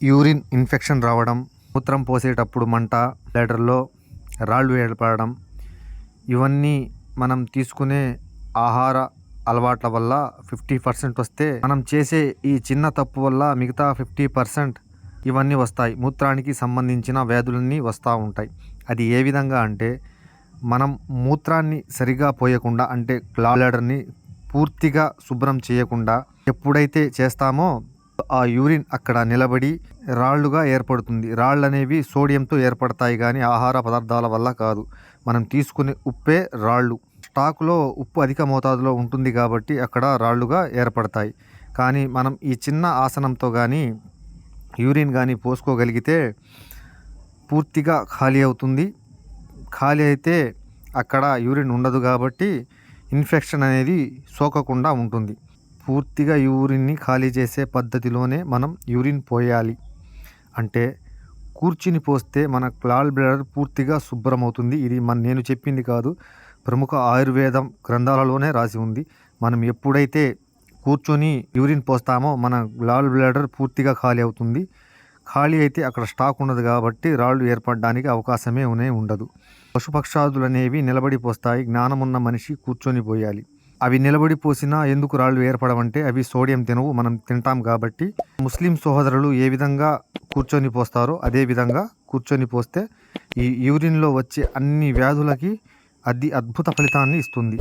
Urine infection రావడం, మూత్రం పోసేటప్పుడు మంట, బ్లాడర్‌లో రాళ్ళు ఏర్పడడం, ఇవన్నీ మనం తీసుకునే ఆహార అలవాట్ల వల్ల 50% వస్తే, మనం చేసే ఈ చిన్న తప్పు వల్ల మిగతా 50% ఇవన్నీ వస్తాయి. మూత్రానికి సంబంధించిన వ్యాధులన్నీ వస్తూ ఉంటాయి. అది ఏ విధంగా అంటే, మనం మూత్రాన్ని సరిగా పోయకుండా, అంటే బ్లాడర్‌ని పూర్తిగా శుభ్రం చేయకుండా ఎప్పుడైతే చేస్తామో ఆ యూరిన్ అక్కడ నిలబడి రాళ్ళుగా ఏర్పడుతుంది. రాళ్ళనేవి సోడియంతో ఏర్పడతాయి కానీ ఆహార పదార్థాల వల్ల కాదు. మనం తీసుకునే ఉప్పే రాళ్ళు. స్టాకులో ఉప్పు అధిక మోతాదులో ఉంటుంది కాబట్టి అక్కడ రాళ్ళుగా ఏర్పడతాయి. కానీ మనం ఈ చిన్న ఆసనంతో కానీ యూరిన్ కానీ పోసుకోగలిగితే పూర్తిగా ఖాళీ అవుతుంది. ఖాళీ అయితే అక్కడ యూరిన్ ఉండదు కాబట్టి ఇన్ఫెక్షన్ అనేది సోకకుండా ఉంటుంది. పూర్తిగా యూరిన్ని ఖాళీ చేసే పద్ధతిలోనే మనం యూరిన్ పోయాలి. అంటే కూర్చుని పోస్తే మన గాల్ బ్లాడర్ పూర్తిగా శుభ్రమవుతుంది. ఇది నేను చెప్పింది కాదు, ప్రముఖ ఆయుర్వేదం గ్రంథాలలోనే రాసి ఉంది. మనం ఎప్పుడైతే కూర్చొని యూరిన్ పోస్తామో మన గాల్ బ్లాడర్ పూర్తిగా ఖాళీ అవుతుంది. ఖాళీ అయితే అక్కడ స్టాక్ ఉండదు కాబట్టి రాళ్ళు ఏర్పడడానికి అవకాశమే ఉండదు. పశుపక్షాదులు అనేవి నిలబడి పోస్తాయి. జ్ఞానమున్న మనిషి కూర్చొని పోయాలి. అవి నిలబడి పోసినా ఎందుకు రాళ్ళు ఏర్పడవంటే అవి సోడియం తినవు, మనం తింటాం కాబట్టి. ముస్లిం సహోదరులు ఏ విధంగా కూర్చొని పోస్తారో అదే విధంగా కూర్చొని పోస్తే ఈ యూరిన్లో వచ్చే అన్ని వ్యాధులకి అది అద్భుత ఫలితాన్ని ఇస్తుంది.